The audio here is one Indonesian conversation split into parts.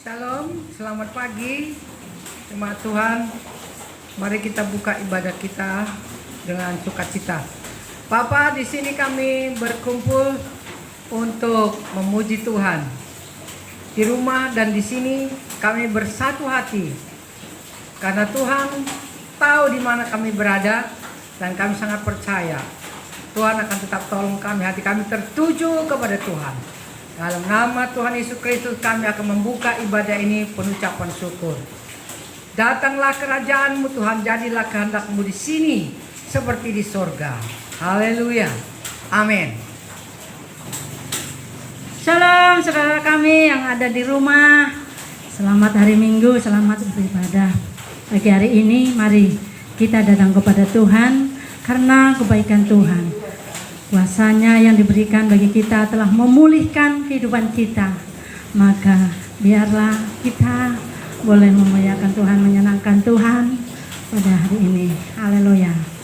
Shalom, selamat pagi jemaat Tuhan. Mari kita buka ibadah kita dengan sukacita. Bapa, di sini kami berkumpul untuk memuji Tuhan. Di rumah dan di sini kami bersatu hati. Karena Tuhan tahu di mana kami berada dan kami sangat percaya Tuhan akan tetap tolong kami, hati kami tertuju kepada Tuhan. Dalam nama Tuhan Yesus Kristus kami akan membuka ibadah ini penucapan syukur. Datanglah kerajaan-Mu Tuhan, jadilah kehendak-Mu di sini seperti di sorga. Haleluya. Amin. Shalom saudara kami yang ada di rumah. Selamat hari Minggu, selamat beribadah. Pagi hari ini mari kita datang kepada Tuhan karena kebaikan Tuhan. Kuasanya yang diberikan bagi kita telah memulihkan kehidupan kita. Maka biarlah kita boleh memuliakan Tuhan, menyenangkan Tuhan pada hari ini. Haleluya.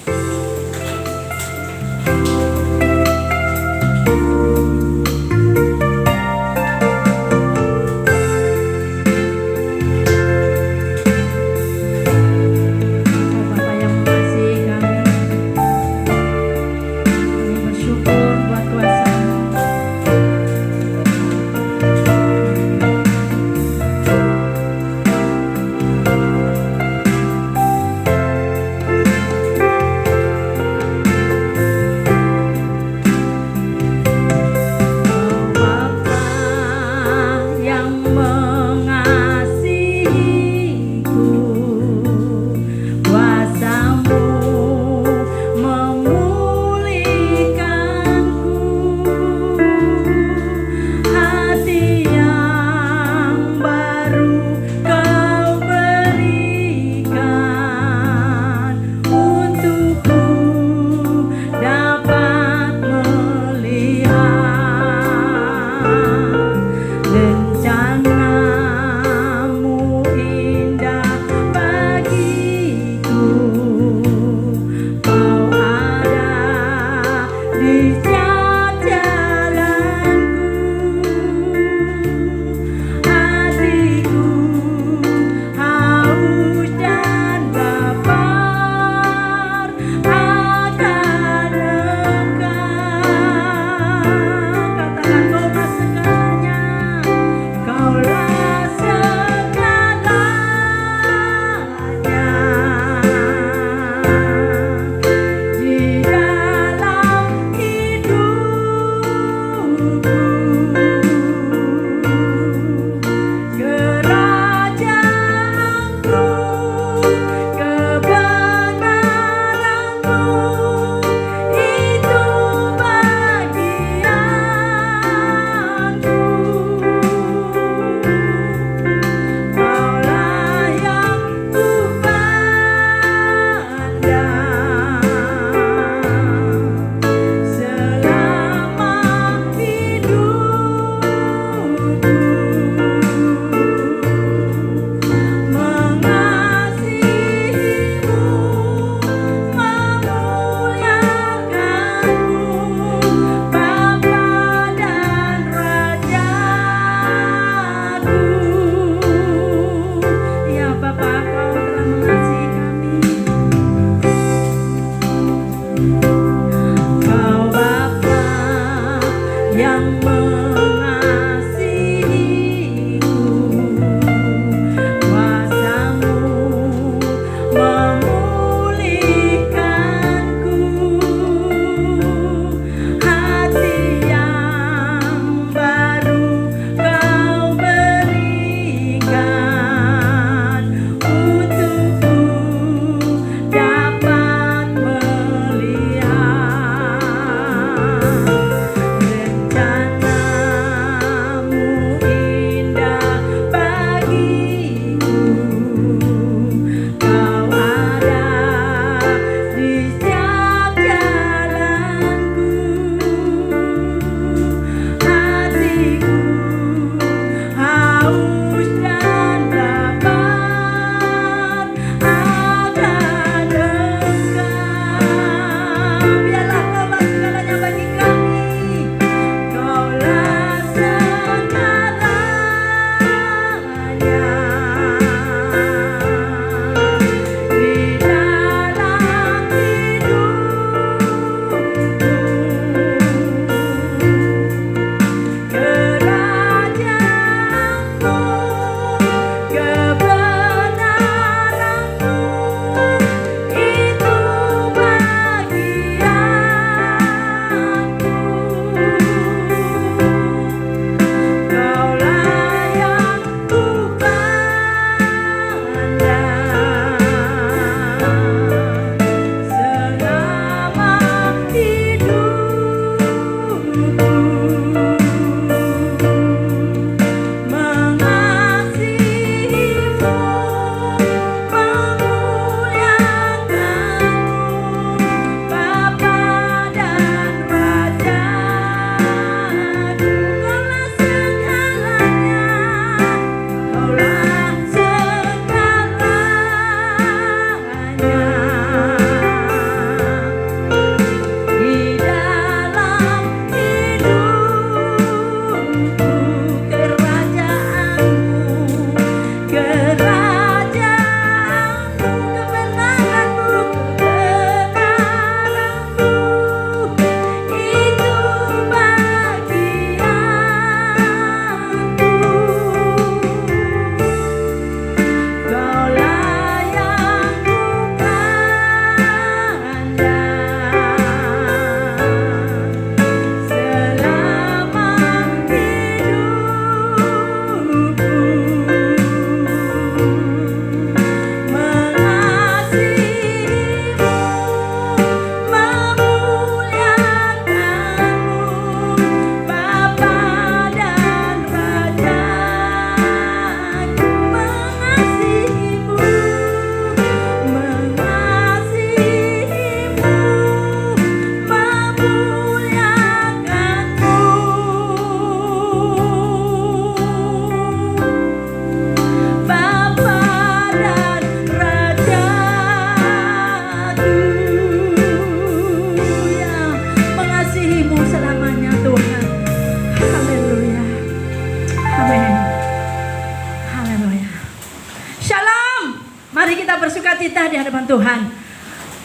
bersukacita di hadapan Tuhan.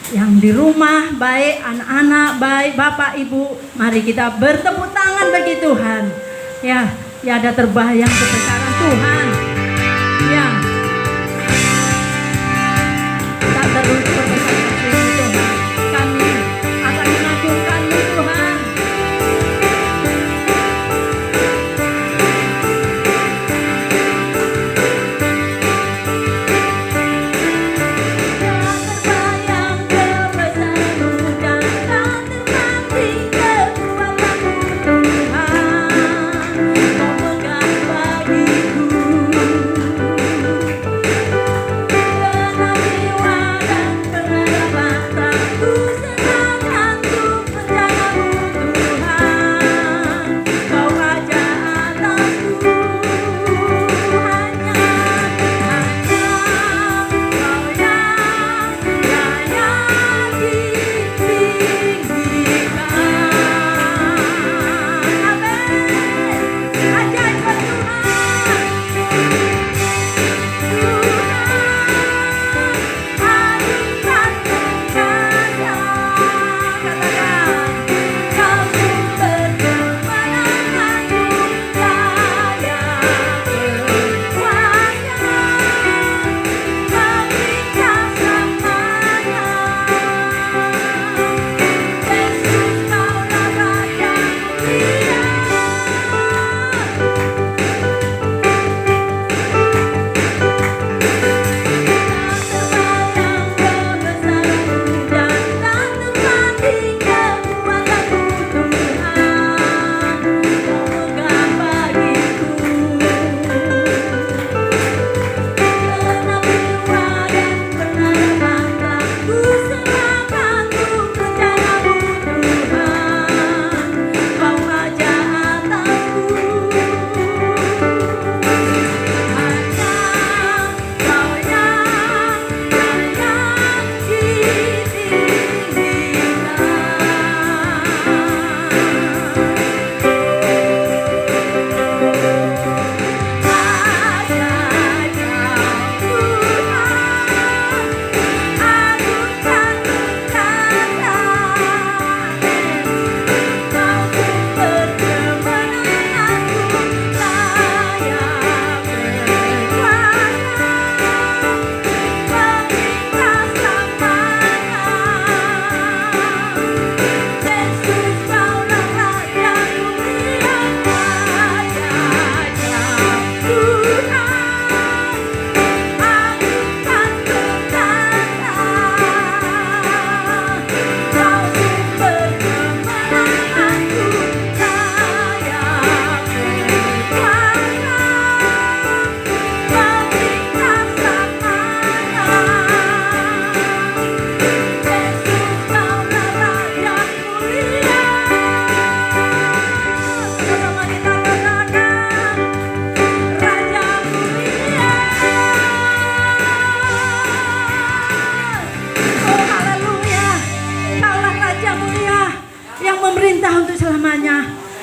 Yang di rumah, baik anak-anak, baik bapak ibu, mari kita bertepuk tangan bagi Tuhan. Ya, ada terbayang kebesaran Tuhan. Ya, tak terlupa kebesaran Tuhan. Kami akan mengagungkan-Mu Tuhan.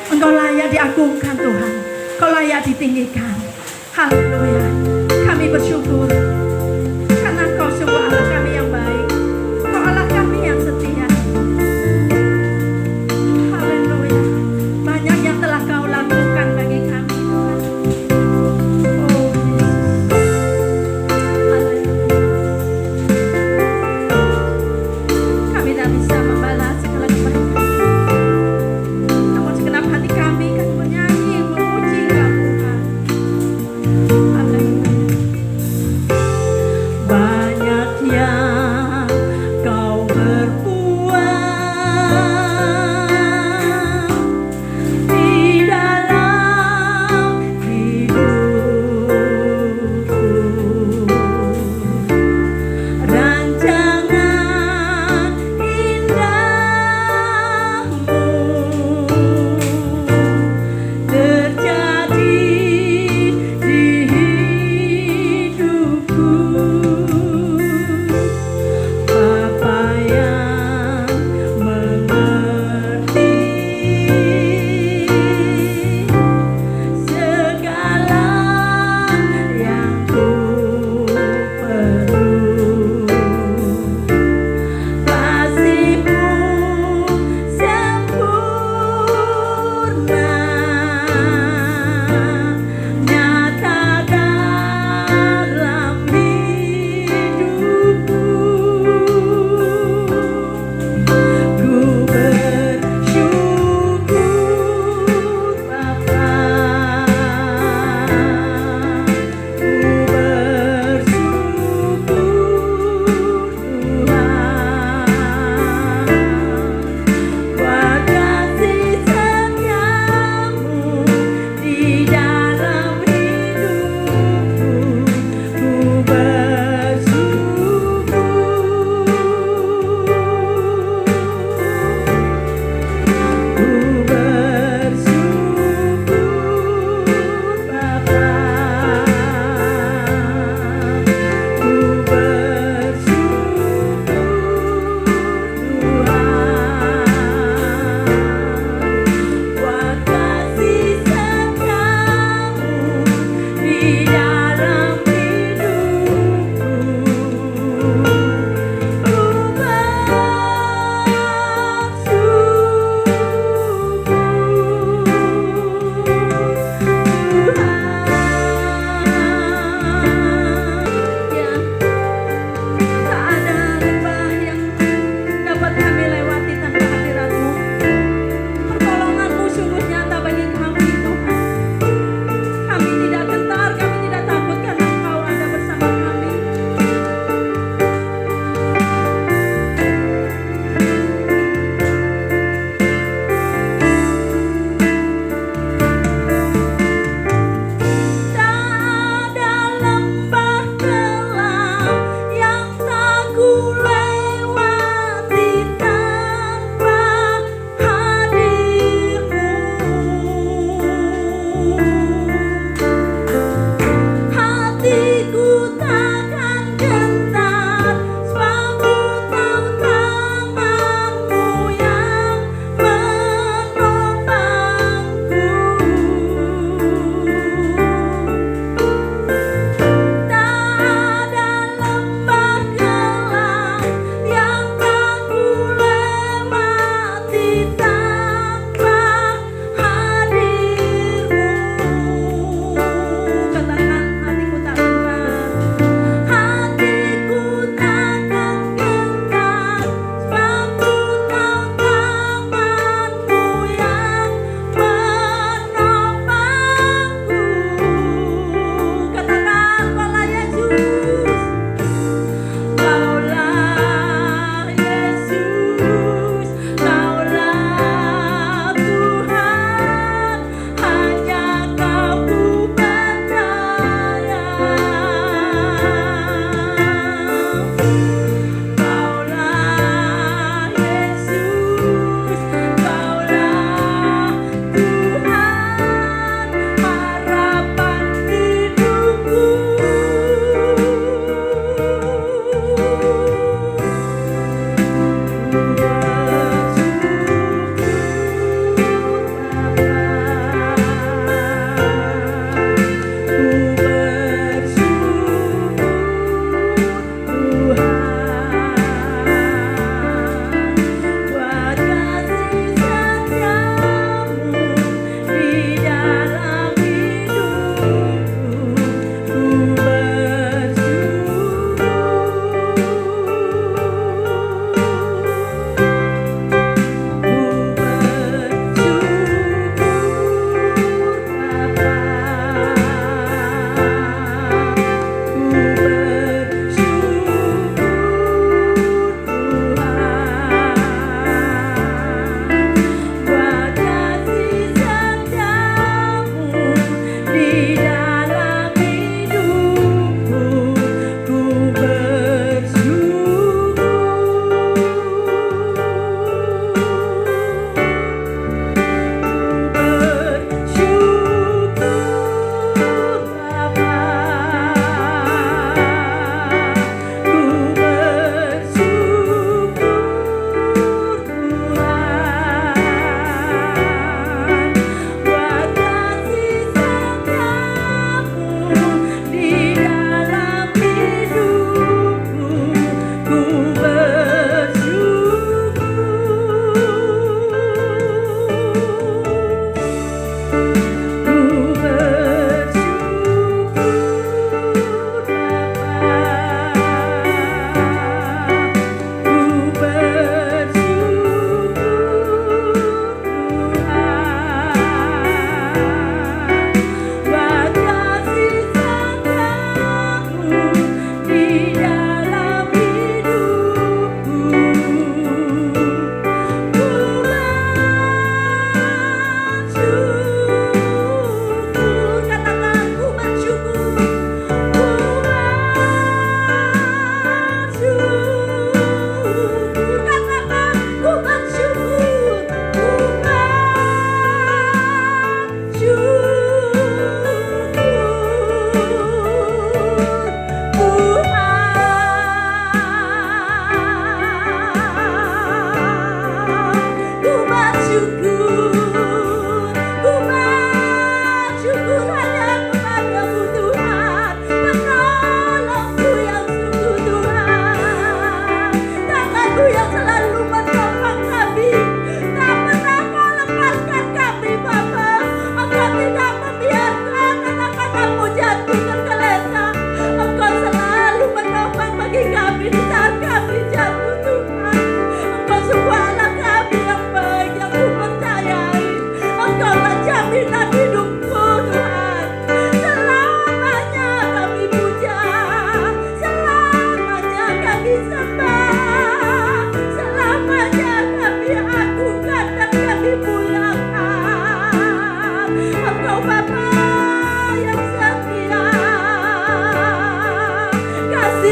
Engkau layak diagungkan Tuhan, Kau layak ditinggikan. Haleluya. Kami bersyukur karena Kau sungguh Allah kami yang baik, Kau Allah kami yang setia. Haleluya. Banyak yang telah Kau lakukan bagi kami Tuhan. Oh Yesus. Haleluya. Kami tak bisa membalas segala kebaikan, namun segenap hati kami kan bernyanyi memuji Tuhan. Haleluya.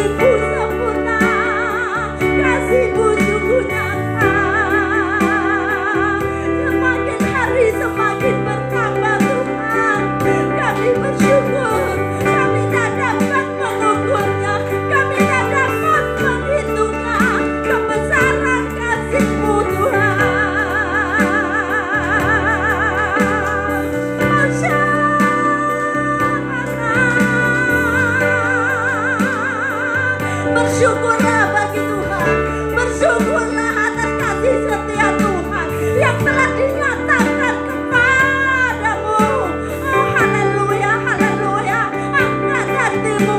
kasih-Mu sempurna, kasih-Mu sungguh nyata. Semakin hari semakin bertambah Tuhan. Kami bersyukur, kami tak dapat mengukurnya, kami tak dapat menghitungnya, kebesaran kasih-Mu Tuhan. Masya bersyukurlah bagi Tuhan, bersyukurlah atas kasih setia Tuhan yang telah dinyatakan kepadamu. Oh haleluya, haleluya. Angkat hatimu,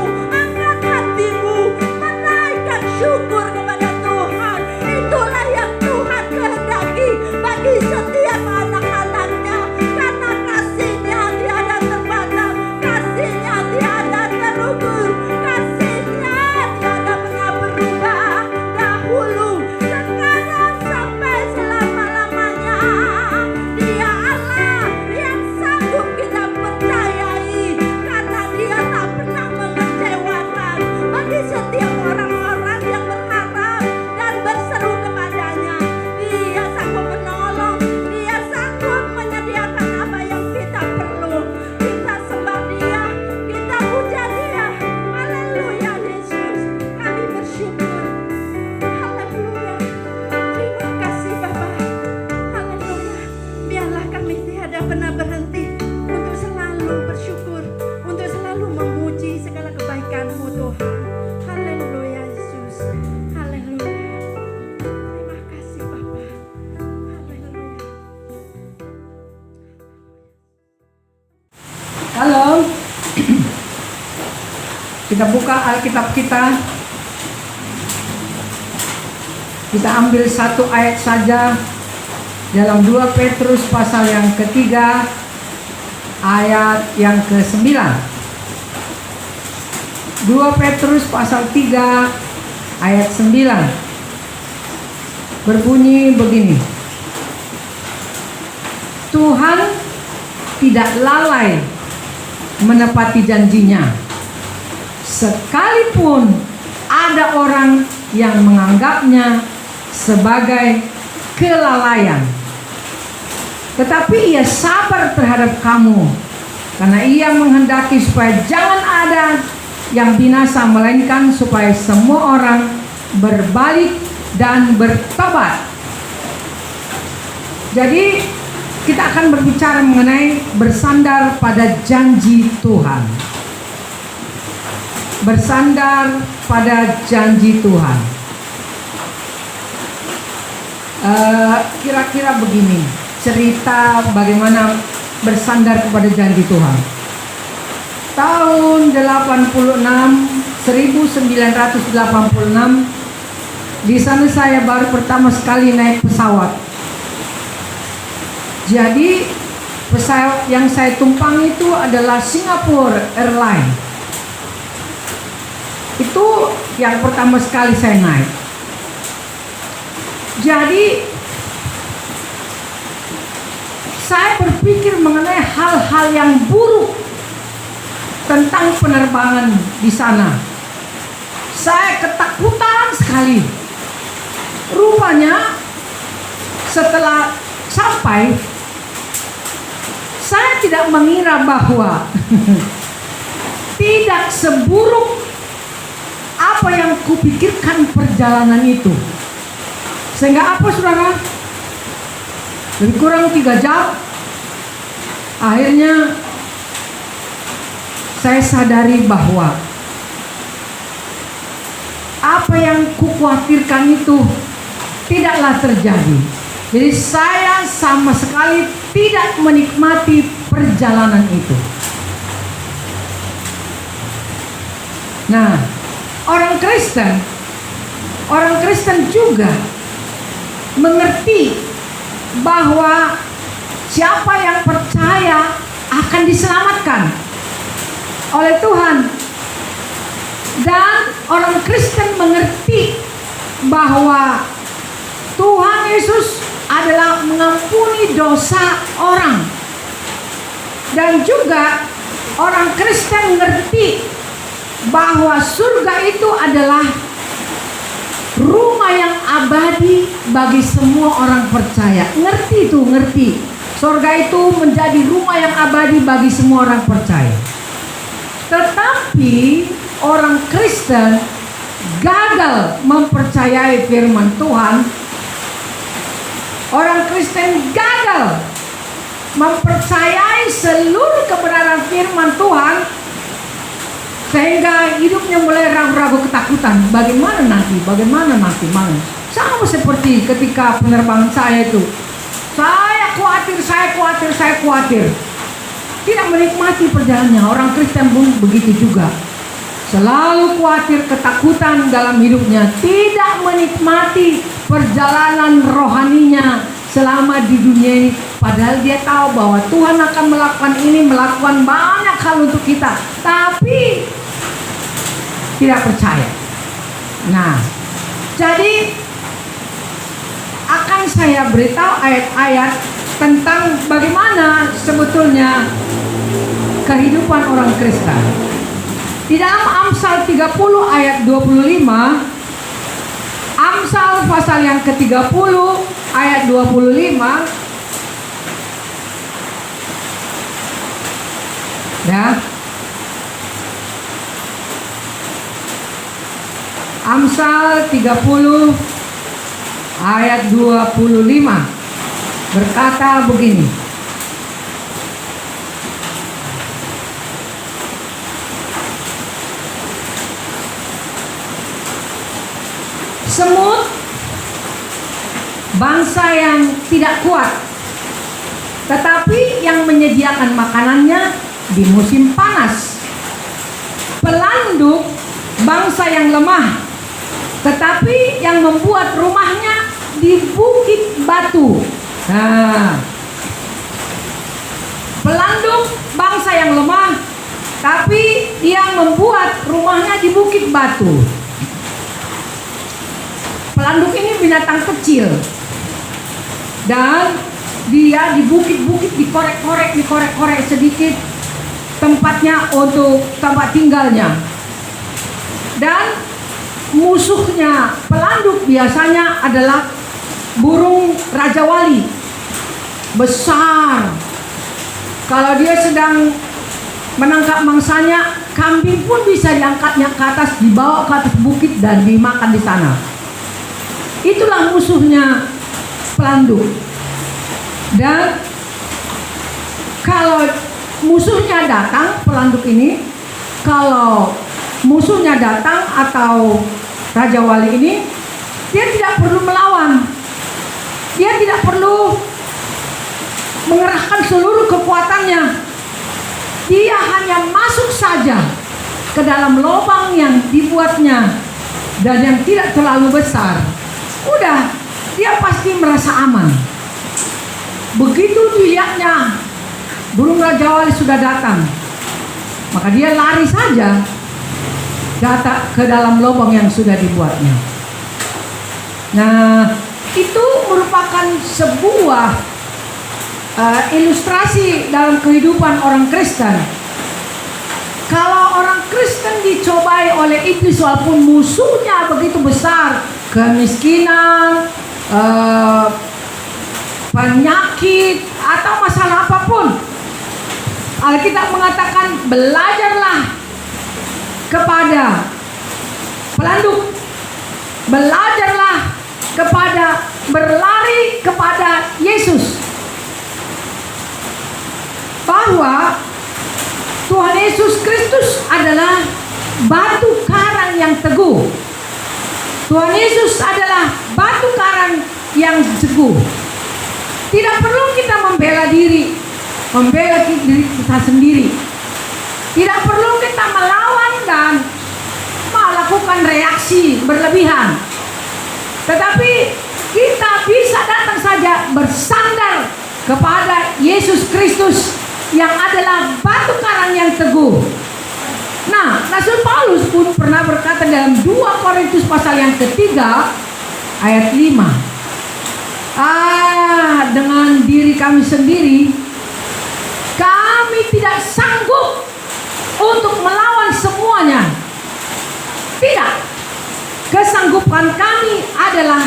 menaikkan syukur kepada Tuhan. Itulah yang Tuhan kehendaki bagi setiap anak-anaknya, karena kasih-Nya tiada terbatas, kasih-Nya tiada terukur, kasih-Nya tiada pernah berubah, dahulu, sekarang, sampai selama-lamanya. Dia Allah yang sanggup kita percayai, karena Dia tak pernah mengecewakan bagi setiap orang-orang yang berharap dan berseru kepadanya. Dia sanggup menolong, Dia sanggup menyediakan apa yang kita perlu. Kita sembah Dia, kita puja Dia. Haleluya Yesus, kami bersyukur. Haleluya, terima kasih Bapa. Haleluya, biarlah kami tiada pernah berhenti untuk selalu bersyukur, untuk selalu memuji segala kebaikan-Mu Tuhan. Haleluya Yesus, haleluya. Terima kasih Bapa. Haleluya. Halo. Kita buka Alkitab kita. Kita ambil satu ayat saja dalam 2 Petrus pasal yang ketiga ayat yang ke-9. 2 Petrus pasal 3 ayat 9 berbunyi begini. Tuhan tidak lalai menepati janjinya, sekalipun ada orang yang menganggapnya sebagai kelalaian. Tetapi Ia sabar terhadap kamu, karena Ia menghendaki supaya jangan ada yang binasa, melainkan supaya semua orang berbalik dan bertobat. Jadi kita akan berbicara mengenai bersandar pada janji Tuhan. Bersandar pada janji Tuhan. Kira-kira begini cerita bagaimana bersandar kepada janji Tuhan. Tahun 1986, di sana saya baru pertama sekali naik pesawat. Jadi pesawat yang saya tumpangi itu adalah Singapore Airlines. Itu yang pertama sekali saya naik. Jadi saya berpikir mengenai hal-hal yang buruk tentang penerbangan di sana. Saya ketakutan sekali. Rupanya setelah sampai, saya tidak mengira bahwa tidak seburuk apa yang kupikirkan perjalanan itu. Sehingga apa saudara? Lebih kurang 3 jam, akhirnya saya sadari bahwa apa yang kukhawatirkan itu tidaklah terjadi. Jadi saya sama sekali tidak menikmati perjalanan itu. Nah, orang Kristen juga mengerti bahwa siapa yang percaya akan diselamatkan oleh Tuhan. Dan orang Kristen mengerti bahwa Tuhan Yesus adalah mengampuni dosa orang. Dan juga orang Kristen mengerti bahwa surga itu adalah rumah yang abadi bagi semua orang percaya. Ngerti itu, ngerti. Surga itu menjadi rumah yang abadi bagi semua orang percaya. Tetapi orang Kristen gagal mempercayai firman Tuhan. Orang Kristen gagal mempercayai seluruh kebenaran firman Tuhan, sehingga hidupnya mulai ragu-ragu, ketakutan. Bagaimana nanti? Mana? Sama seperti ketika penerbangan saya itu. Saya khawatir. Tidak menikmati perjalanannya. Orang Kristen pun begitu juga. Selalu khawatir, ketakutan dalam hidupnya. Tidak menikmati perjalanan rohaninya selama di dunia ini. Padahal dia tahu bahwa Tuhan akan melakukan ini, melakukan banyak hal untuk kita. Tapi tidak percaya. Nah, jadi akan saya beritahu ayat-ayat tentang bagaimana sebetulnya kehidupan orang Kristen. Di dalam Amsal 30 ayat 25, Amsal pasal yang ke-30 ayat 25, ya. Amsal 30 ayat 25 berkata begini. Semut, bangsa yang tidak kuat, tetapi yang menyediakan makanannya di musim panas. Pelanduk, bangsa yang lemah, tetapi yang membuat rumahnya di bukit batu. Nah, pelanduk, bangsa yang lemah, tapi yang membuat rumahnya di bukit batu. Pelanduk ini binatang kecil, dan dia di bukit-bukit dikorek-korek sedikit tempatnya untuk tempat tinggalnya. Dan musuhnya pelanduk biasanya adalah burung rajawali, besar. Kalau dia sedang menangkap mangsanya, kambing pun bisa diangkatnya ke atas, dibawa ke atas bukit dan dimakan di sana. Itulah musuhnya pelanduk. Dan kalau musuhnya datang, pelanduk ini, kalau musuhnya datang atau Raja Wali ini, dia tidak perlu melawan. Dia tidak perlu mengerahkan seluruh kekuatannya. Dia hanya masuk saja ke dalam lubang yang dibuatnya dan yang tidak terlalu besar. Udah, dia pasti merasa aman. Begitu dilihatnya burung Raja Wali sudah datang, maka dia lari saja ke dalam lubang yang sudah dibuatnya. Nah, itu merupakan sebuah ilustrasi dalam kehidupan orang Kristen. Kalau orang Kristen dicobai oleh iblis, walaupun musuhnya begitu besar, kemiskinan, penyakit, atau masalah apapun, Alkitab mengatakan belajarlah kepada pelanduk, belajarlah kepada berlari kepada Yesus, bahwa Tuhan Yesus Kristus adalah batu karang yang teguh. Tuhan Yesus adalah batu karang yang teguh. Tidak perlu kita membela diri kita sendiri. Tidak perlu kita melawan dan melakukan reaksi berlebihan. Tetapi kita bisa datang saja bersandar kepada Yesus Kristus yang adalah batu karang yang teguh. Nah, Rasul Paulus pun pernah berkata dalam 2 Korintus pasal yang ketiga ayat 5. Dengan diri kami sendiri, kami tidak sanggup untuk melawan semuanya. kehidupan kami adalah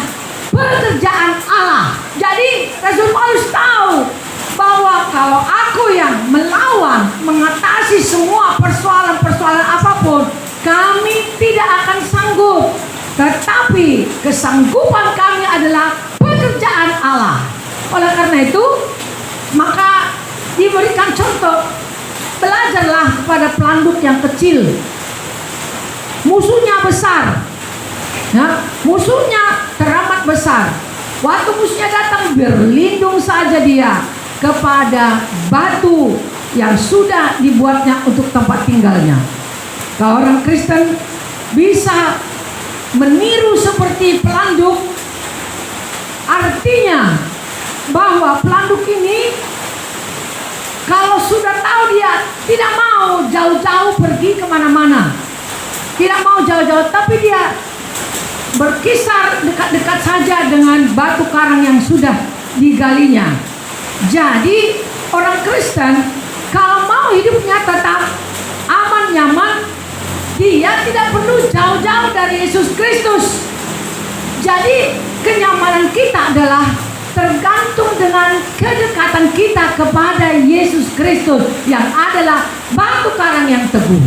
pekerjaan Allah. Jadi Rasul Paulus tahu bahwa kalau aku yang melawan, mengatasi semua persoalan-persoalan apapun, kami tidak akan sanggup. Tetapi kesanggupan kami adalah pekerjaan Allah. Oleh karena itu, maka diberikan contoh, belajarlah kepada pelanduk yang kecil. Musuhnya besar, ya, musuhnya teramat besar. Waktu musuhnya datang, berlindung saja dia kepada batu yang sudah dibuatnya untuk tempat tinggalnya. Kalau orang Kristen bisa meniru seperti pelanduk, artinya bahwa pelanduk ini kalau sudah tahu dia tidak mau jauh-jauh pergi kemana-mana, tidak mau jauh-jauh, tapi dia berkisar dekat-dekat saja dengan batu karang yang sudah digalinya. Jadi orang Kristen kalau mau hidupnya tetap aman, nyaman, dia tidak perlu jauh-jauh dari Yesus Kristus. Jadi kenyamanan kita adalah tergantung dengan kedekatan kita kepada Yesus Kristus yang adalah batu karang yang teguh.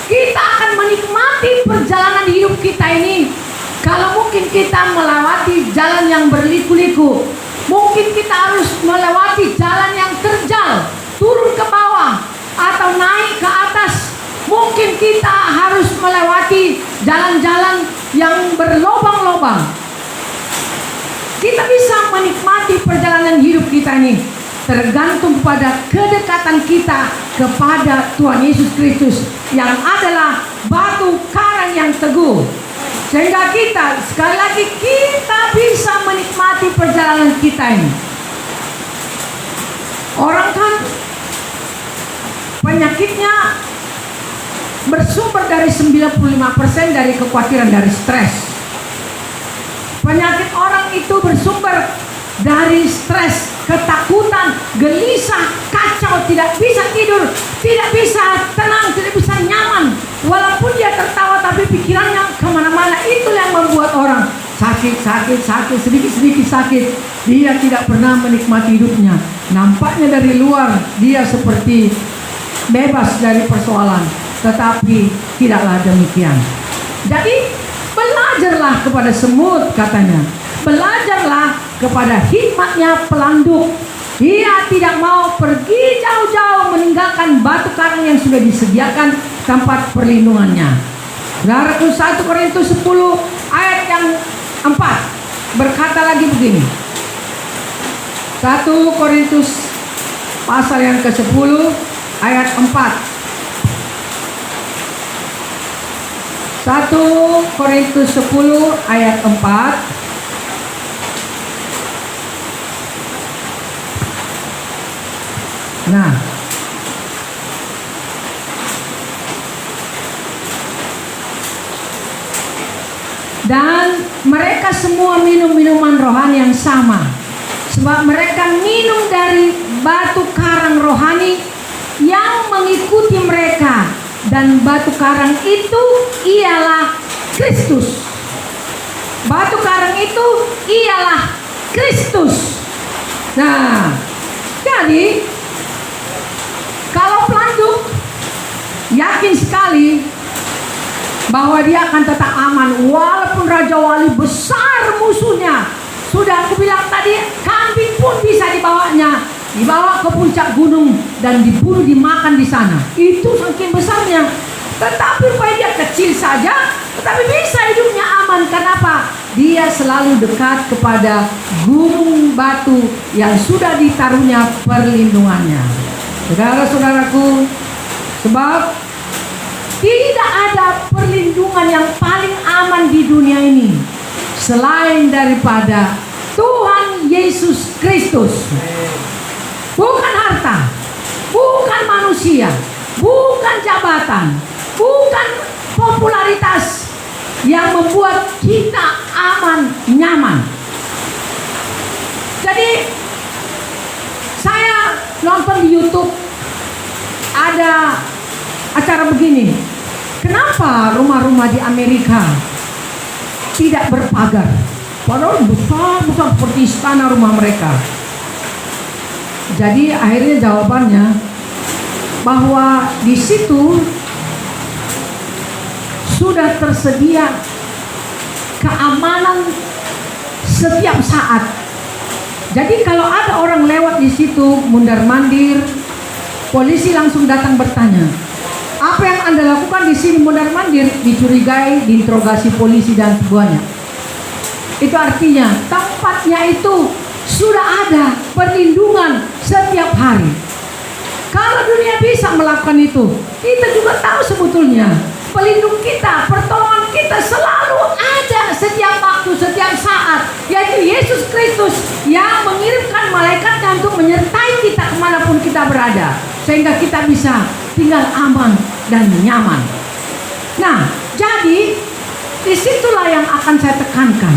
Kita akan menikmati perjalanan hidup kita ini. Kalau mungkin kita melewati jalan yang berliku-liku, mungkin kita harus melewati jalan yang terjal, turun ke bawah atau naik ke atas. Mungkin kita harus melewati jalan-jalan yang berlobang-lobang. Kita bisa menikmati perjalanan hidup kita ini tergantung pada kedekatan kita kepada Tuhan Yesus Kristus yang adalah batu karang yang teguh. Sehingga kita, sekali lagi, kita bisa menikmati perjalanan kita ini. Orang kan penyakitnya bersumber dari 95% dari kekhawatiran, dari stres. Penyakit orang itu bersumber dari stres, ketakutan, gelisah, kacau, tidak bisa tidur, tidak bisa tenang, tidak bisa nyaman. Walaupun dia tertawa tapi pikirannya kemana-mana. Itu yang membuat orang sakit, sedikit-sedikit sakit. Dia tidak pernah menikmati hidupnya. Nampaknya dari luar dia seperti bebas dari persoalan, tetapi tidaklah demikian. Jadi belajarlah kepada semut, katanya. Belajarlah kepada hikmatnya pelanduk. Dia tidak mau pergi jauh-jauh meninggalkan batu karang yang sudah disediakan tempat perlindungannya. Saudaraku, 1 Korintus 10 ayat yang 4 berkata lagi begini. 1 Korintus pasal yang ke-10 ayat 4. 1 Korintus 10 ayat 4. Nah, dan mereka semua minum minuman rohani yang sama, sebab mereka minum dari batu karang rohani yang mengikuti mereka, dan batu karang itu ialah Kristus. Batu karang itu ialah Kristus. Nah, jadi kalau pelanduk yakin sekali bahwa dia akan tetap aman walaupun Raja Wali besar musuhnya. Sudah aku bilang tadi, kambing pun bisa dibawanya, dibawa ke puncak gunung dan dibunuh, dimakan di sana. Itu saking besarnya. Tetapi supaya dia kecil saja, tetapi bisa hidupnya aman. Kenapa? Dia selalu dekat kepada gunung batu yang sudah ditaruhnya perlindungannya. Saudara-saudaraku, sebab tidak ada perlindungan yang paling aman di dunia ini selain daripada Tuhan Yesus Kristus. Bukan harta, bukan manusia, bukan jabatan, bukan popularitas yang membuat kita aman, nyaman. Jadi saya nonton di YouTube ada acara begini. Kenapa rumah-rumah di Amerika tidak berpagar. Padahal besar-besar seperti istana rumah mereka. Jadi akhirnya jawabannya bahwa di situ sudah tersedia keamanan setiap saat. Jadi kalau ada orang lewat di situ mundar-mandir, polisi langsung datang bertanya, apa yang Anda lakukan di sini mundar-mandir? Dicurigai, diinterogasi polisi dan sebagainya. Itu artinya tempatnya itu sudah ada perlindungan setiap hari. Kalau dunia bisa melakukan itu, kita juga tahu sebetulnya pelindung kita, pertolongan kita selalu ada setiap waktu, setiap saat, yaitu Yesus Kristus yang mengirimkan malaikatnya untuk menyertai kita kemanapun kita berada, sehingga kita bisa tinggal aman dan nyaman. Nah, jadi disitulah yang akan saya tekankan.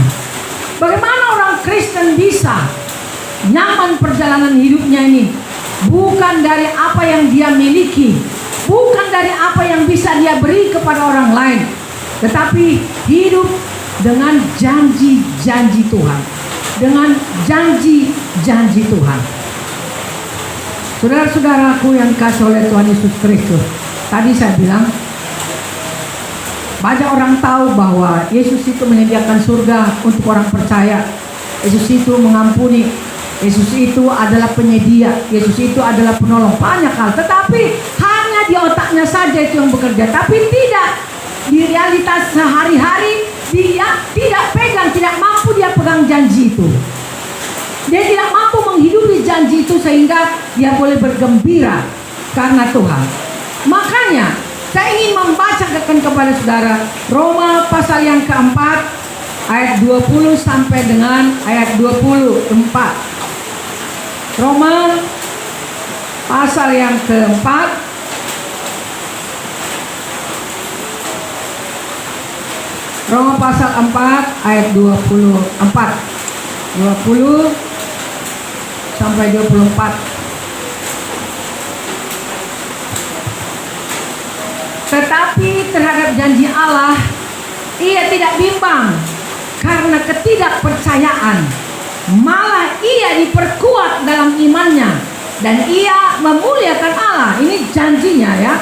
Bagaimana orang Kristen bisa nyaman perjalanan hidupnya ini? Bukan dari apa yang dia miliki, bukan dari apa yang bisa dia beri kepada orang lain, tetapi hidup dengan janji-janji Tuhan, dengan janji-janji Tuhan. Saudara-saudaraku yang dikasihi oleh Tuhan Yesus Kristus, tadi saya bilang banyak orang tahu bahwa Yesus itu menyediakan surga untuk orang percaya. Yesus itu mengampuni, Yesus itu adalah penyedia, Yesus itu adalah penolong, banyak hal. Tetapi hanya di otaknya saja itu yang bekerja, tapi tidak di realitas sehari-hari. Dia tidak pegang, tidak mampu dia pegang janji itu. Dia tidak mampu menghidupi janji itu sehingga dia boleh bergembira karena Tuhan. Makanya saya ingin membacakan kepada saudara Roma pasal yang keempat ayat 20 sampai dengan ayat 24. Roma pasal yang keempat Roma pasal 4 ayat 24 20 sampai 24. Tetapi terhadap janji Allah ia tidak bimbang karena ketidakpercayaan, malah ia diperkuat dalam imannya dan ia memuliakan Allah. Ini janjinya ya,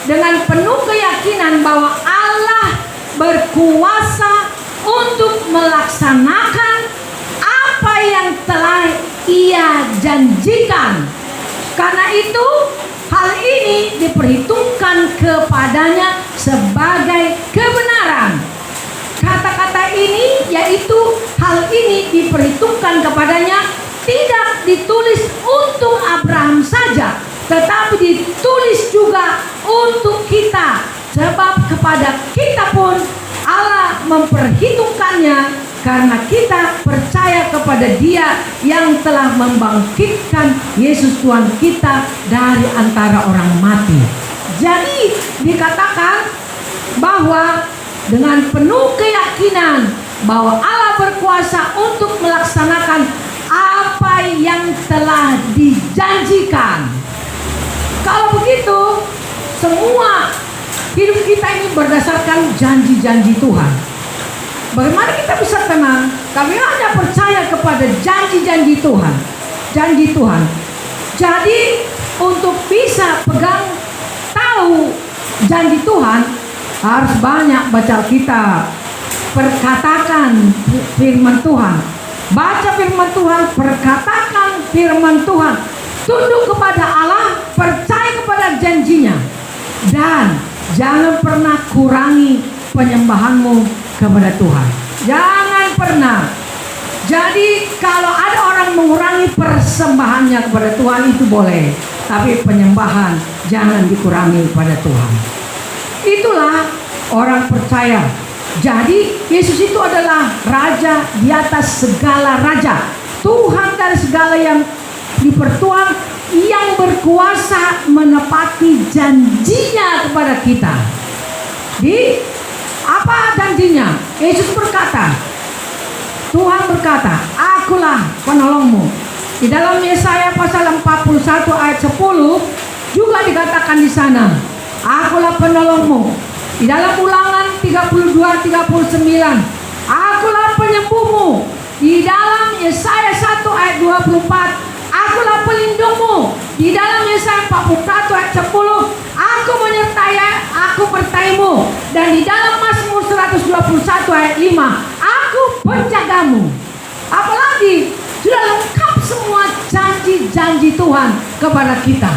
dengan penuh keyakinan bahwa Allah berkuasa untuk melaksanakan apa yang telah ia janjikan. Karena itu hal ini diperhitungkan kepadanya sebagai kebenaran. Kata-kata ini yaitu hal ini diperhitungkan kepadanya tidak ditulis untuk Abraham saja, tetapi ditulis juga untuk kita, sebab kepada kita pun Allah memperhitungkannya karena kita percaya kepada Dia yang telah membangkitkan Yesus Tuhan kita dari antara orang mati. Jadi dikatakan bahwa dengan penuh keyakinan bahwa Allah berkuasa untuk melaksanakan apa yang telah dijanjikan. Kalau begitu, semua hidup kita ini berdasarkan janji-janji Tuhan. Bagaimana kita bisa tenang? Kami hanya percaya kepada janji-janji Tuhan. Janji Tuhan. Jadi untuk bisa pegang tahu janji Tuhan, harus banyak baca Alkitab, perkatakan firman Tuhan, baca firman Tuhan, perkatakan firman Tuhan, tunduk kepada Allah, percaya kepada janjinya, dan jangan pernah kurangi penyembahanmu kepada Tuhan. Jangan pernah. Jadi kalau ada orang mengurangi persembahannya kepada Tuhan itu boleh, tapi penyembahan jangan dikurangi kepada Tuhan. Itulah orang percaya. Jadi Yesus itu adalah Raja di atas segala raja, Tuhan dari segala yang dipertuan, yang berkuasa menepati janjinya kepada kita. Di apa janjinya? Yesus berkata, Tuhan berkata, akulah penolongmu. Di dalam Yesaya pasal 41 ayat 10 juga dikatakan di sana, akulah penolongmu. Di dalam Ulangan 32:39, Yesaya 1 ayat 24, Akulah pelindungmu. Di dalam Yesaya 41 ayat 10, Aku menyertai, Aku bertaimu. Dan di dalam Mazmur 121 ayat 5, Aku penjagamu. Apalagi sudah lengkap semua janji-janji Tuhan kepada kita,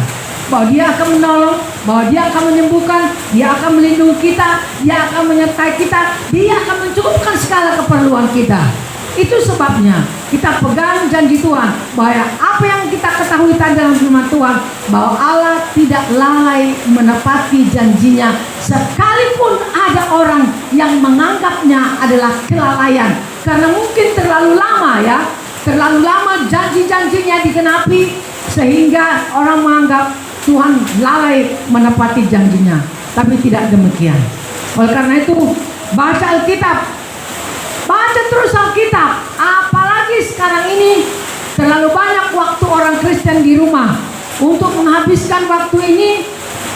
bahwa Dia akan menolong, bahwa Dia akan menyembuhkan, Dia akan melindungi kita, Dia akan menyertai kita, Dia akan mencukupkan segala keperluan kita. Itu sebabnya kita pegang janji Tuhan, bahwa apa yang kita ketahui tadi dalam firman Tuhan, bahwa Allah tidak lalai menepati janjinya, sekalipun ada orang yang menganggapnya adalah kelalaian, karena mungkin terlalu lama ya, terlalu lama janji-janjinya digenapi, sehingga orang menganggap Tuhan lalai menepati janjinya. Tapi tidak demikian. Oleh karena itu, baca Alkitab, baca terus Alkitab. Apalagi sekarang ini terlalu banyak waktu orang Kristen di rumah. Untuk menghabiskan waktu ini,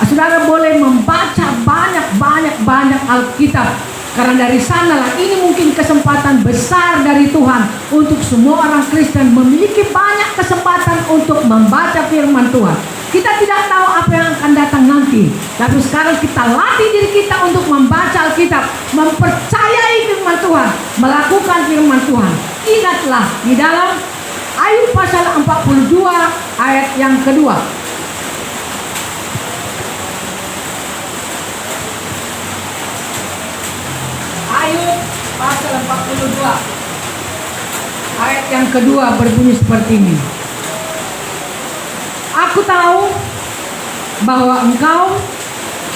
saudara boleh membaca banyak Alkitab. Karena dari sanalah ini mungkin kesempatan besar dari Tuhan untuk semua orang Kristen memiliki banyak kesempatan untuk membaca firman Tuhan. Kita tidak tahu apa yang akan datang nanti, tapi sekarang kita latih diri kita untuk membaca Alkitab, mempercayai firman Tuhan, melakukan firman Tuhan. Ingatlah di dalam Ayub pasal 42 ayat yang kedua. Ayub pasal 42 ayat yang kedua berbunyi seperti ini. Aku tahu bahwa engkau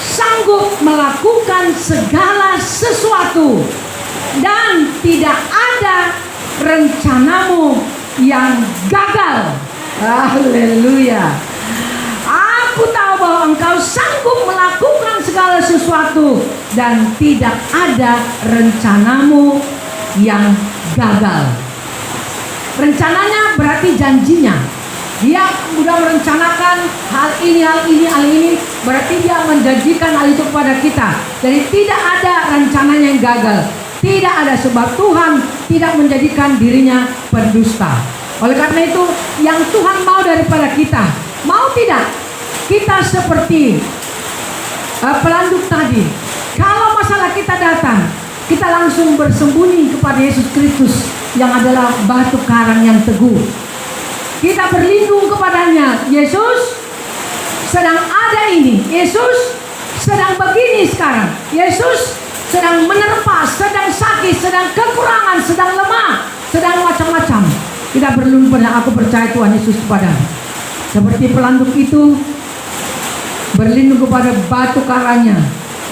sanggup melakukan segala sesuatu dan tidak ada rencanamu yang gagal. Haleluya. Aku tahu bahwa engkau sanggup melakukan segala sesuatu dan tidak ada rencanamu yang gagal. Rencananya berarti janjinya. Dia sudah merencanakan hal ini, berarti dia menjanjikan hal itu kepada kita. Jadi tidak ada rencananya yang gagal. Tidak ada, sebab Tuhan tidak menjadikan dirinya pendusta. Oleh karena itu, yang Tuhan mau daripada kita, mau tidak, kita seperti pelanduk tadi. Kalau masalah kita datang, kita langsung bersembunyi kepada Yesus Kristus yang adalah batu karang yang teguh. Kita berlindung kepadanya. Yesus sedang ada ini. Yesus sedang begini sekarang. Yesus sedang menerpa, sedang sakit, sedang kekurangan, sedang lemah, sedang macam-macam. Kita berlindung pada, aku percaya Tuhan Yesus kepadamu. Seperti pelanduk itu berlindung kepada batu karangnya,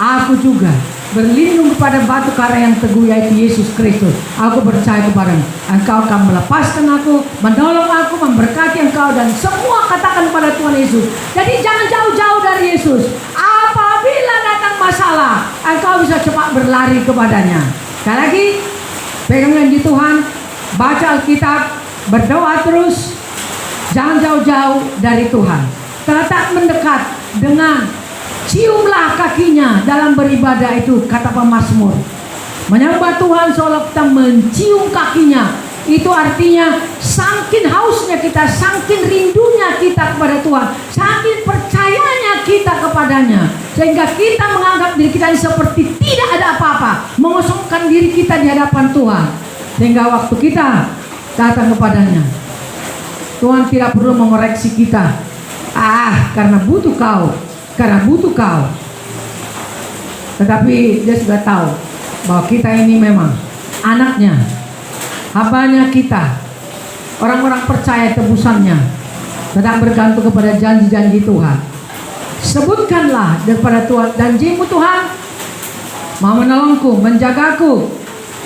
aku juga berlindung kepada batu karang yang teguh, yaitu Yesus Kristus. Aku percaya kepadamu, engkau akan melepaskan aku, menolong aku, memberkati engkau, dan semua katakan pada Tuhan Yesus. Jadi jangan jauh-jauh dari Yesus. Apabila datang masalah, engkau bisa cepat berlari kepadanya. Sekali lagi, pegang janji Tuhan, baca Alkitab, berdoa terus, jangan jauh-jauh dari Tuhan. Tetap mendekat dengan ciumlah kakinya dalam beribadah itu, kata pemazmur. Menyembah Tuhan seolah kita mencium kakinya. Itu artinya saking hausnya kita, saking rindunya kita kepada Tuhan, saking percayanya kita kepadanya, sehingga kita menganggap diri kita seperti tidak ada apa-apa, mengosongkan diri kita di hadapan Tuhan. Sehingga waktu kita datang kepadanya, Tuhan tidak perlu mengoreksi kita. Karena butuh kau, tetapi dia sudah tahu bahwa kita ini memang anaknya, hambanya kita, orang-orang percaya tebusannya, tetap bergantung kepada janji-janji Tuhan. Sebutkanlah daripada Tuhan, janjimu Tuhan mau menolongku, menjagaku,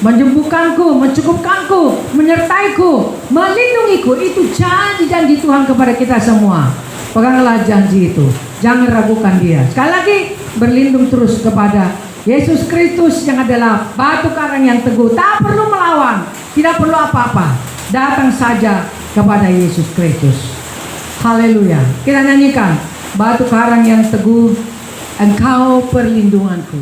menyembuhkanku, mencukupkanku, menyertaiku, melindungiku. Itu janji-janji Tuhan kepada kita semua. Peganglah janji itu, jangan ragukan dia. Sekali lagi, berlindung terus kepada Yesus Kristus yang adalah batu karang yang teguh. Tak perlu melawan, tidak perlu apa-apa, datang saja kepada Yesus Kristus. Haleluya. Kita nyanyikan, batu karang yang teguh, engkau perlindunganku.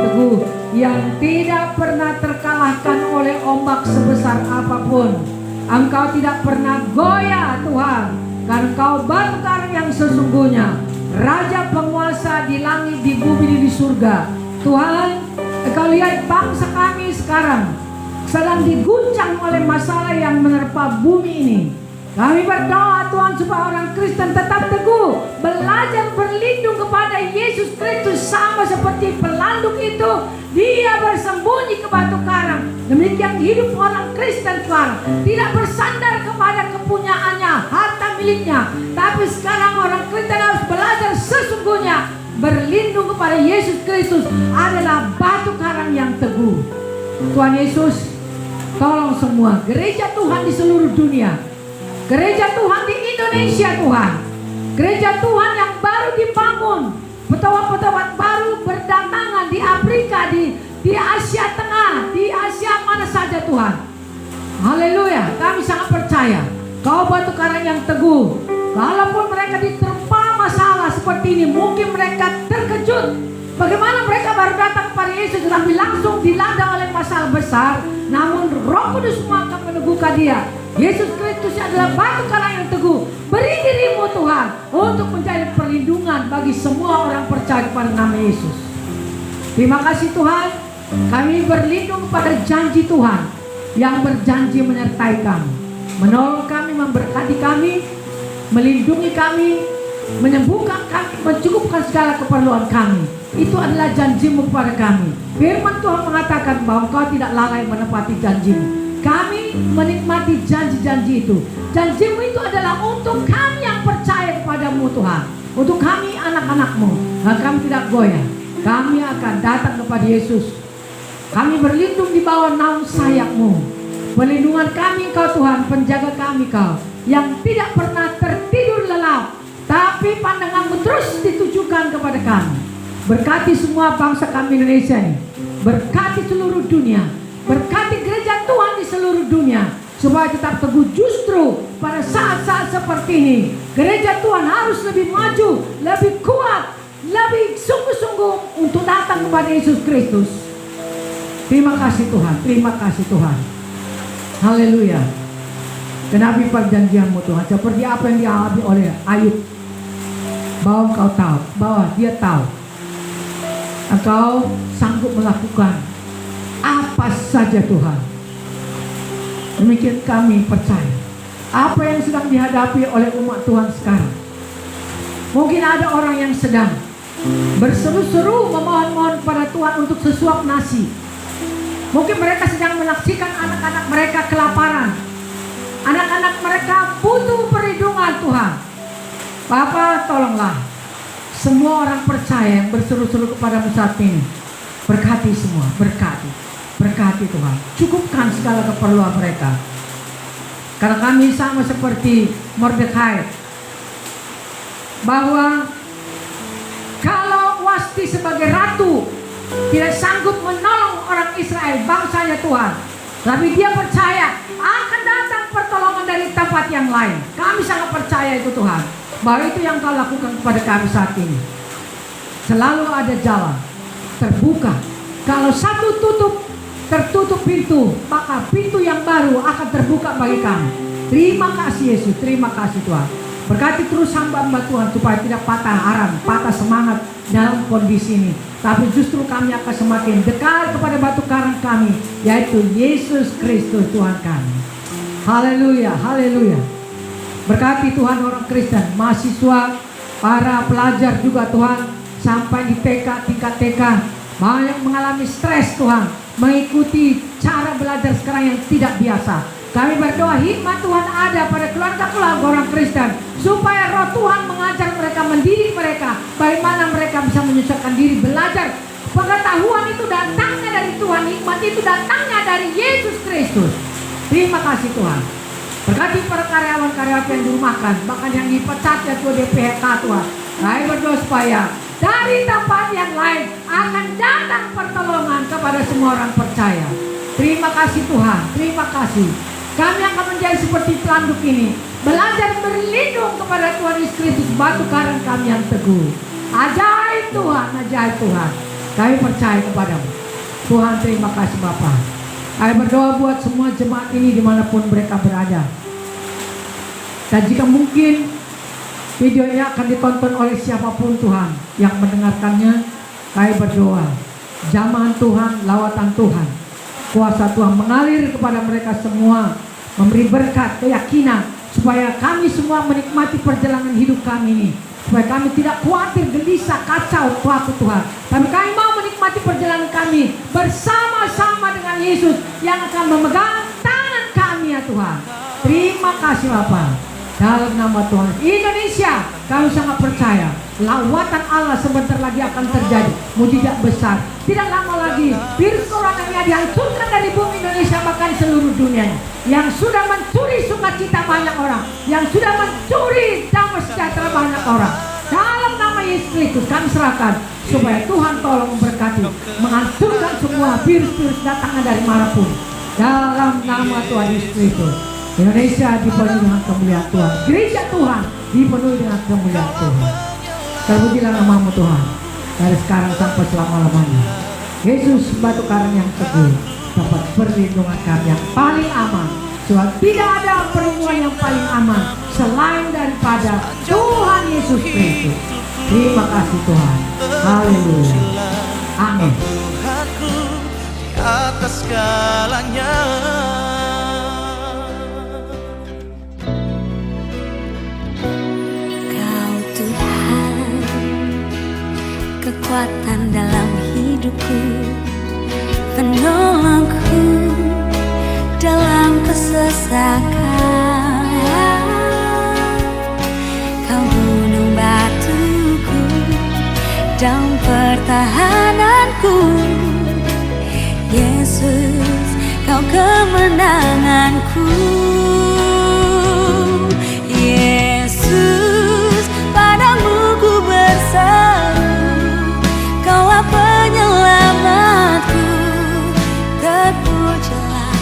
teguh, yang tidak pernah terkalahkan oleh ombak sebesar apapun. Engkau tidak pernah goyah Tuhan, karena Engkau batu karang yang sesungguhnya, Raja penguasa di langit, di bumi, di surga. Tuhan, Engkau lihat bangsa kami sekarang sedang diguncang oleh masalah yang menerpa bumi ini. Kami berdoa Tuhan supaya orang Kristen tetap teguh, belajar berlindung kepada Yesus Kristus sama seperti pelanduk itu. Dia bersembunyi ke batu karang. Demikian hidup orang Kristen Tuhan, tidak bersandar kepada kepunyaannya, harta miliknya. Tapi sekarang orang Kristen harus belajar sesungguhnya berlindung kepada Yesus Kristus adalah batu karang yang teguh. Tuhan Yesus, tolong semua gereja Tuhan di seluruh dunia, gereja Tuhan di Indonesia Tuhan, gereja Tuhan yang baru dibangun, petawan-petawan baru berdatangan di Afrika, di Asia Tengah, di Asia mana saja Tuhan. Haleluya, kami sangat percaya Kau batu karang yang teguh. Walaupun mereka diterpa masalah seperti ini, mungkin mereka terkejut. Bagaimana mereka baru datang kepada Yesus tetapi langsung dilanda oleh masalah besar. Namun Roh Kudus akan meneguhkan dia. Yesus Kristus adalah batu karang yang teguh. Beri dirimu Tuhan untuk menjadi perlindungan bagi semua orang percaya kepada nama Yesus. Terima kasih Tuhan. Kami berlindung kepada janji Tuhan yang berjanji menyertai kami, menolong kami, memberkati kami, melindungi kami, menyembuhkan kami, mencukupkan segala keperluan kami. Itu adalah janjimu kepada kami. Firman Tuhan mengatakan bahwa Kau tidak lalai menepati janjimu. Kami menikmati janji-janji itu. Janjimu itu adalah untuk kami yang percaya kepadamu Tuhan, untuk kami anak-anakmu. Dan kami tidak goyah. Kami akan datang kepada Yesus. Kami berlindung di bawah naung sayap-Mu. Perlindungan kami Kau Tuhan, penjaga kami Kau, yang tidak pernah tertidur lelap, tapi pandangan-Mu terus ditujukan kepada kami. Berkati semua bangsa kami Indonesia ini, berkati seluruh dunia, berkati gereja Tuhan di seluruh dunia, supaya tetap teguh. Justru pada saat-saat seperti ini, gereja Tuhan harus lebih maju, lebih kuat, lebih sungguh-sungguh untuk datang kepada Yesus Kristus. Terima kasih Tuhan, terima kasih Tuhan. Haleluya. Genapi perjanjian-Mu Tuhan, seperti apa yang dialami oleh Ayub, bahwa Engkau tahu, bahwa dia tahu Engkau sanggup melakukan apa saja Tuhan. Demikian kami percaya. Apa yang sedang dihadapi oleh umat Tuhan sekarang, mungkin ada orang yang sedang berseru-seru memohon-mohon pada Tuhan untuk sesuap nasi. Mungkin mereka sedang menyaksikan anak-anak mereka kelaparan. Anak-anak mereka butuh perlindungan Tuhan. Bapa, tolonglah semua orang percaya yang berseru-seru kepadamu saat ini. Berkati semua, berkati. Berkati Tuhan. Cukupkan segala keperluan mereka. Karena kami sama seperti Mordekai, bahwa kalau Wasti sebagai ratu tidak sanggup menolong orang Israel, bangsanya Tuhan, tapi dia percaya akan datang pertolongan dari tempat yang lain. Kami sangat percaya itu Tuhan, bahwa itu yang Kau lakukan kepada kami saat ini. Selalu ada jalan terbuka. Kalau satu tertutup pintu, maka pintu yang baru akan terbuka bagi kami. Terima kasih Yesus, terima kasih Tuhan. Berkati terus hamba-hamba Tuhan supaya tidak patah arang, patah semangat dalam kondisi ini, tapi justru kami akan semakin dekat kepada batu karang kami, yaitu Yesus Kristus Tuhan kami. Haleluya, haleluya. Berkati Tuhan orang Kristen, mahasiswa, para pelajar juga Tuhan, sampai di TK, tingkat TK, banyak mengalami stres Tuhan, mengikuti cara belajar sekarang yang tidak biasa. Kami berdoa hikmat Tuhan ada pada keluarga-keluarga orang Kristen, supaya Roh Tuhan mengajar mereka, mendidik mereka, bagaimana mereka bisa menyesuaikan diri belajar. Pengetahuan itu datangnya dari Tuhan, hikmat itu datangnya dari Yesus Kristus. Terima kasih Tuhan. Berkati para karyawan-karyawan yang dirumahkan, bahkan yang dipecat ya Tuhan, di PHK Tuhan. Kami berdoa supaya dari tempat yang lain akan datang pertolongan kepada semua orang percaya. Terima kasih Tuhan, terima kasih. Kami akan menjadi seperti pelanduk ini, belajar berlindung kepada Tuhan Yesus Kristus, batu karang kami yang teguh. Ajaib Tuhan, ajaib Tuhan. Kami percaya kepadamu. Tuhan, terima kasih Bapa. Kami berdoa buat semua jemaat ini dimanapun mereka berada. Dan jika mungkin video ini akan ditonton oleh siapapun Tuhan yang mendengarkannya, kami berdoa jamahan Tuhan, lawatan Tuhan, kuasa Tuhan mengalir kepada mereka semua, memberi berkat, keyakinan, supaya kami semua menikmati perjalanan hidup kami ini, supaya kami tidak khawatir, gelisah, kacau Tuhan. Tapi kami mau menikmati perjalanan kami bersama-sama dengan Yesus yang akan memegang tangan kami ya Tuhan. Terima kasih Bapa. Dalam nama Tuhan Indonesia, kami sangat percaya lawatan Allah sebentar lagi akan terjadi, mujizat besar. Tidak lama lagi virus corona ini dihancurkan dari bumi Indonesia, bahkan seluruh dunia yang sudah mencuri sukacita banyak orang, yang sudah mencuri damai sejahtera banyak orang. Dalam nama Yesus Kristus kami serahkan, supaya Tuhan tolong memberkati, menghancurkan semua virus-virus datangnya dari manapun. Dalam nama Tuhan Yesus Kristus, Indonesia dipenuhi dengan kemuliaan Tuhan. Gereja Tuhan dipenuhi dengan kemuliaan Tuhan. Terpujilah namamu Tuhan, dari sekarang sampai selama-lamanya. Yesus, batu karang yang teguh, dapat perlindungan kami yang paling aman. Sebab tidak ada perlindungan yang paling aman selain daripada Tuhan Yesus Kristus. Terima kasih Tuhan. Haleluya. Amin. Tuhanku di atas segalanya. Kekuatan dalam hidupku, penolongku dalam kesesakan. Kau gunung batuku dan pertahananku. Yesus, kau kemenanganku. Yesus, padamu ku berseru, Kaulah penyelamatku. Terpujilah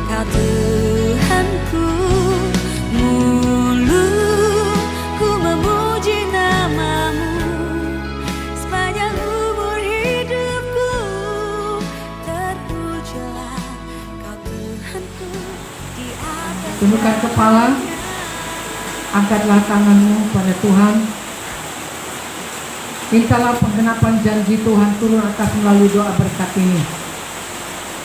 Kau Tuhanku. Mulutku memuji namamu sepanjang umur hidupku. Terpujilah Kau Tuhanku di atas. Tundukkan kepala, angkatlah tanganmu pada Tuhan. Mintalah penggenapan janji Tuhan turun atas melalui doa berkat ini.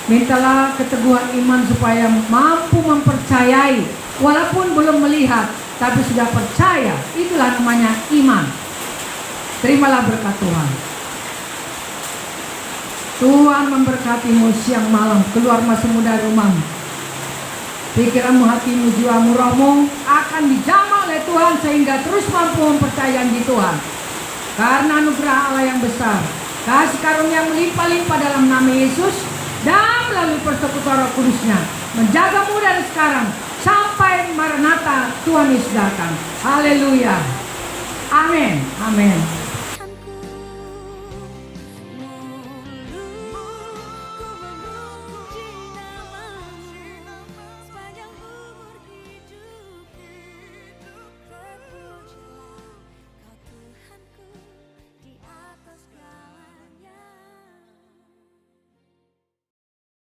Mintalah keteguhan iman supaya mampu mempercayai, walaupun belum melihat, tapi sudah percaya. Itulah namanya iman. Terimalah berkat Tuhan. Tuhan memberkatimu siang malam. Keluar masih muda rumahmu. Pikiranmu, hatimu, jiwamu, rohmu akan dijamah oleh Tuhan sehingga terus mampu mempercayai di Tuhan. Karena anugerah Allah yang besar, kasih karunia melimpah-limpah dalam nama Yesus dan melalui persekutuan Roh Kudus-Nya menjagamu dari sekarang sampai Maranatha Tuhan Yesus datang. Haleluya. Amin. Amin.